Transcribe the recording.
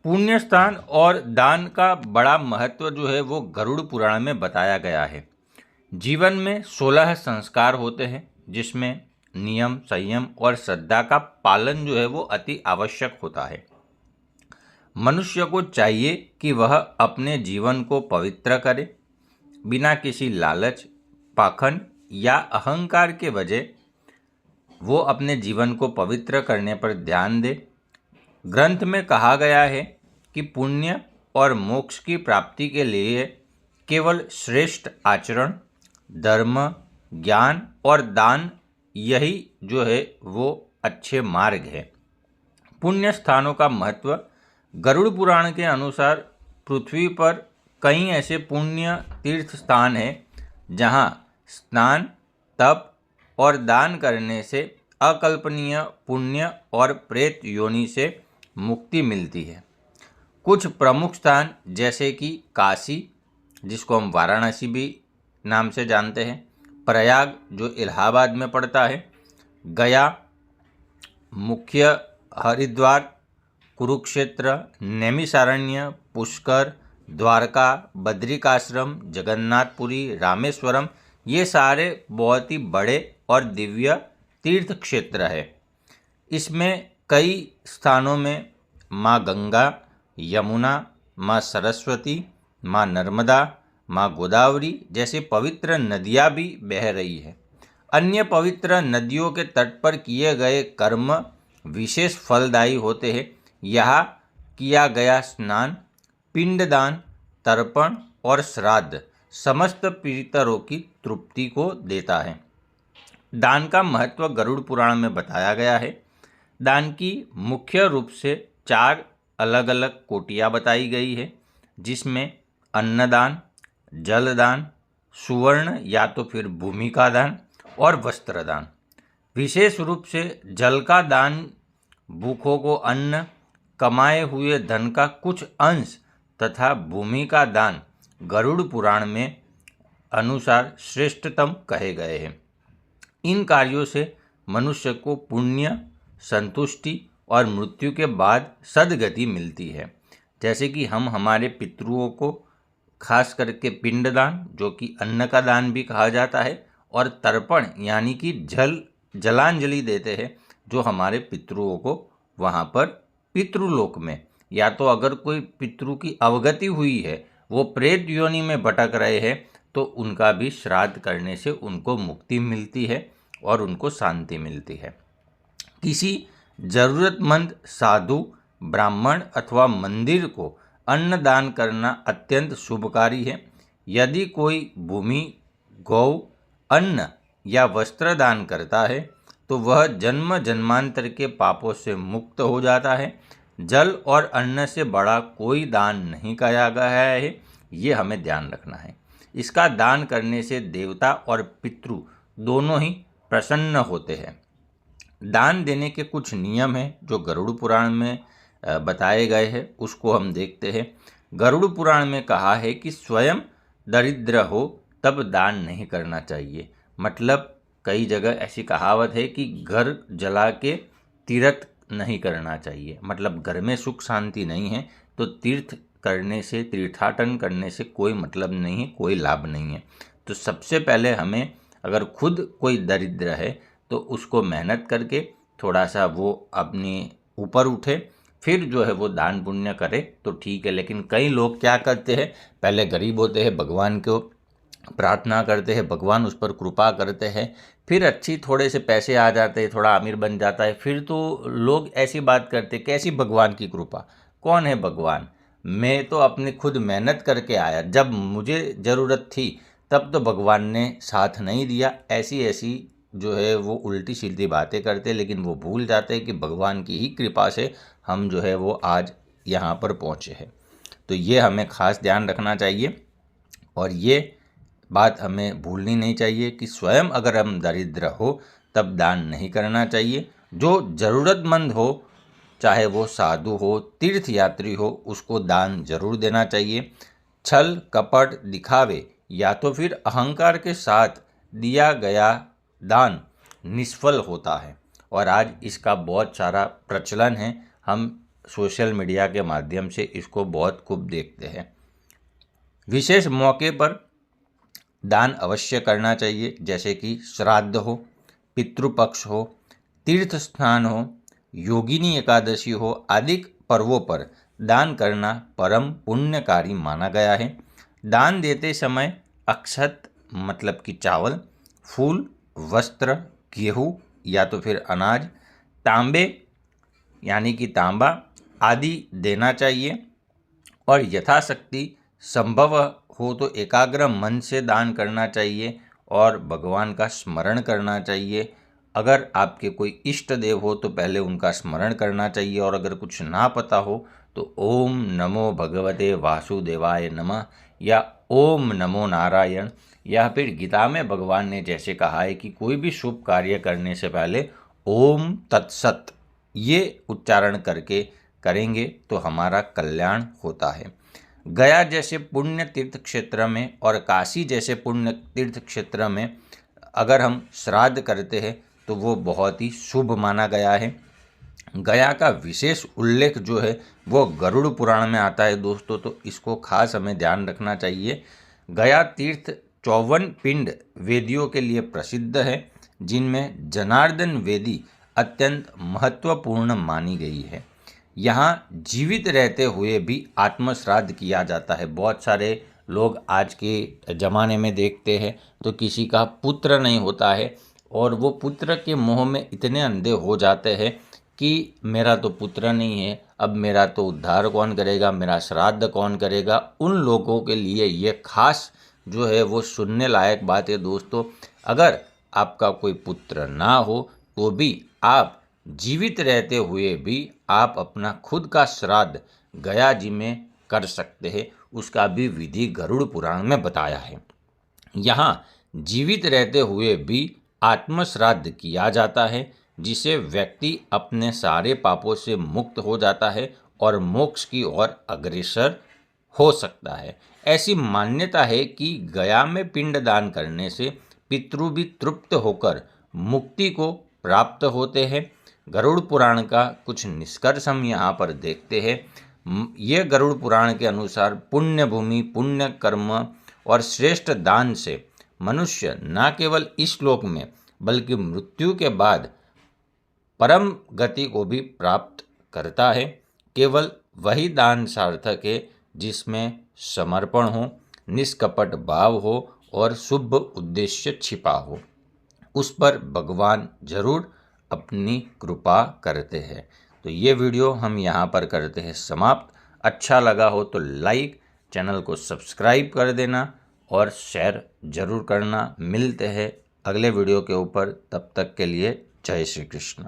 पुण्य स्थान और दान का बड़ा महत्व जो है वो गरुड़ पुराण में बताया गया है। जीवन में 16 संस्कार होते हैं जिसमें नियम, संयम और श्रद्धा का पालन जो है वो अति आवश्यक होता है। मनुष्य को चाहिए कि वह अपने जीवन को पवित्र करे, बिना किसी लालच, पाखंड या अहंकार के वजह वो अपने जीवन को पवित्र करने पर ध्यान दे। ग्रंथ में कहा गया है कि पुण्य और मोक्ष की प्राप्ति के लिए केवल श्रेष्ठ आचरण, धर्म, ज्ञान और दान यही जो है वो अच्छे मार्ग है। पुण्य स्थानों का महत्व गरुड़ पुराण के अनुसार पृथ्वी पर कई ऐसे पुण्य तीर्थ स्थान हैं जहाँ स्नान, तप और दान करने से अकल्पनीय पुण्य और प्रेत योनि से मुक्ति मिलती है। कुछ प्रमुख स्थान जैसे कि काशी, जिसको हम वाराणसी भी नाम से जानते हैं, प्रयाग जो इलाहाबाद में पड़ता है, गया, मुख्य हरिद्वार, कुरुक्षेत्र, नैमिषारण्य, पुष्कर, द्वारका, बद्रिकाश्रम, जगन्नाथपुरी, रामेश्वरम, ये सारे बहुत ही बड़े और दिव्य तीर्थ क्षेत्र है। इसमें कई स्थानों में माँ गंगा, यमुना, माँ सरस्वती, माँ नर्मदा, माँ गोदावरी जैसी पवित्र नदियाँ भी बह रही है। अन्य पवित्र नदियों के तट पर किए गए कर्म विशेष फलदायी होते हैं। यहाँ किया गया स्नान, पिंडदान, तर्पण और श्राद्ध समस्त पितरों की तृप्ति को देता है। दान का महत्व गरुड़ पुराण में बताया गया है। दान की मुख्य रूप से 4 अलग अलग कोटियाँ बताई गई है, जिसमें अन्नदान, जलदान, सुवर्ण या तो फिर भूमि का दान और वस्त्रदान। विशेष रूप से जल का दान भूखों को अन्न, कमाए हुए धन का कुछ अंश तथा भूमि का दान गरुड़ पुराण में अनुसार श्रेष्ठतम कहे गए हैं। इन कार्यों से मनुष्य को पुण्य, संतुष्टि और मृत्यु के बाद सद्गति मिलती है। जैसे कि हम हमारे पितरों को खास करके पिंडदान, जो कि अन्न का दान भी कहा जाता है, और तर्पण यानी कि जलांजलि देते हैं, जो हमारे पितरों को वहाँ पर पितृलोक में, या तो अगर कोई पितृ की अवगति हुई है, वो प्रेत योनि में भटक रहे हैं, तो उनका भी श्राद्ध करने से उनको मुक्ति मिलती है और उनको शांति मिलती है। किसी जरूरतमंद साधु, ब्राह्मण अथवा मंदिर को अन्न दान करना अत्यंत शुभकारी है। यदि कोई भूमि, गौ, अन्न या वस्त्र दान करता है तो वह जन्म जन्मांतर के पापों से मुक्त हो जाता है। जल और अन्न से बड़ा कोई दान नहीं किया गया है, ये हमें ध्यान रखना है। इसका दान करने से देवता और पितृ दोनों ही प्रसन्न होते हैं। दान देने के कुछ नियम हैं जो गरुड़ पुराण में बताए गए हैं, उसको हम देखते हैं। गरुड़ पुराण में कहा है कि स्वयं दरिद्र हो तब दान नहीं करना चाहिए। मतलब कई जगह ऐसी कहावत है कि घर जला के तीर्थ नहीं करना चाहिए। मतलब घर में सुख शांति नहीं है तो तीर्थ करने से, तीर्थाटन करने से कोई मतलब नहीं है, कोई लाभ नहीं है। तो सबसे पहले हमें, अगर खुद कोई दरिद्र है तो उसको मेहनत करके थोड़ा सा वो अपने ऊपर उठे, फिर जो है वो दान पुण्य करे तो ठीक है। लेकिन कई लोग क्या करते हैं, पहले गरीब होते हैं, भगवान को प्रार्थना करते हैं, भगवान उस पर कृपा करते हैं, फिर अच्छी थोड़े से पैसे आ जाते हैं, थोड़ा अमीर बन जाता है, फिर तो लोग ऐसी बात करते, कैसी भगवान की कृपा, कौन है भगवान, मैं तो अपनी खुद मेहनत करके आया, जब मुझे ज़रूरत थी तब तो भगवान ने साथ नहीं दिया। ऐसी ऐसी जो है वो उल्टी सीधी बातें करते, लेकिन वो भूल जाते हैं कि भगवान की ही कृपा से हम जो है वो आज यहाँ पर पहुँचे हैं। तो ये हमें खास ध्यान रखना चाहिए और ये बात हमें भूलनी नहीं चाहिए कि स्वयं अगर हम दरिद्र हो तब दान नहीं करना चाहिए। जो ज़रूरतमंद हो, चाहे वो साधु हो, तीर्थ यात्री हो, उसको दान जरूर देना चाहिए। छल, कपट, दिखावे या तो फिर अहंकार के साथ दिया गया दान निष्फल होता है और आज इसका बहुत सारा प्रचलन है। हम सोशल मीडिया के माध्यम से इसको बहुत खूब देखते हैं। विशेष मौके पर दान अवश्य करना चाहिए, जैसे कि श्राद्ध हो, पितृपक्ष हो, तीर्थ स्थान हो, योगिनी एकादशी हो आदि पर्वों पर दान करना परम पुण्यकारी माना गया है। दान देते समय अक्षत मतलब कि चावल, फूल, वस्त्र, गेहूँ या तो फिर अनाज, तांबे यानी कि तांबा आदि देना चाहिए और यथाशक्ति संभव हो तो एकाग्र मन से दान करना चाहिए और भगवान का स्मरण करना चाहिए। अगर आपके कोई इष्ट देव हो तो पहले उनका स्मरण करना चाहिए और अगर कुछ ना पता हो तो ओम नमो भगवते वासुदेवाय नमः या ओम नमो नारायण, या फिर गीता में भगवान ने जैसे कहा है कि कोई भी शुभ कार्य करने से पहले ओम तत्सत ये उच्चारण करके करेंगे तो हमारा कल्याण होता है। गया जैसे पुण्य तीर्थ क्षेत्र में और काशी जैसे पुण्य तीर्थ क्षेत्र में अगर हम श्राद्ध करते हैं तो वो बहुत ही शुभ माना गया है। गया का विशेष उल्लेख जो है वो गरुड़ पुराण में आता है दोस्तों, तो इसको खास हमें ध्यान रखना चाहिए। गया तीर्थ 54 पिंड वेदियों के लिए प्रसिद्ध है, जिनमें जनार्दन वेदी अत्यंत महत्वपूर्ण मानी गई है। यहाँ जीवित रहते हुए भी आत्मश्राद्ध किया जाता है। बहुत सारे लोग आज के ज़माने में देखते हैं तो किसी का पुत्र नहीं होता है और वो पुत्र के मोह में इतने अंधे हो जाते हैं कि मेरा तो पुत्र नहीं है, अब मेरा तो उद्धार कौन करेगा, मेरा श्राद्ध कौन करेगा। उन लोगों के लिए ये खास जो है वो सुनने लायक बात है दोस्तों। अगर आपका कोई पुत्र ना हो तो भी आप जीवित रहते हुए भी आप अपना खुद का श्राद्ध गया जी में कर सकते हैं। उसका भी विधि गरुड़ पुराण में बताया है। यहाँ जीवित रहते हुए भी आत्मश्राद्ध किया जाता है, जिसे व्यक्ति अपने सारे पापों से मुक्त हो जाता है और मोक्ष की ओर अग्रसर हो सकता है। ऐसी मान्यता है कि गया में पिंडदान करने से पितृ भी तृप्त होकर मुक्ति को प्राप्त होते हैं। गरुड़ पुराण का कुछ निष्कर्ष हम यहाँ पर देखते हैं। ये गरुड़ पुराण के अनुसार पुण्य भूमि, पुण्य कर्म और श्रेष्ठ दान से मनुष्य न केवल इस लोक में बल्कि मृत्यु के बाद परम गति को भी प्राप्त करता है। केवल वही दान सार्थक है जिसमें समर्पण हो, निष्कपट भाव हो और शुभ उद्देश्य छिपा हो। उस पर भगवान जरूर अपनी कृपा करते हैं। तो ये वीडियो हम यहाँ पर करते हैं समाप्त। अच्छा लगा हो तो लाइक, चैनल को सब्सक्राइब कर देना और शेयर जरूर करना। मिलते हैं अगले वीडियो के ऊपर, तब तक के लिए जय श्री कृष्ण।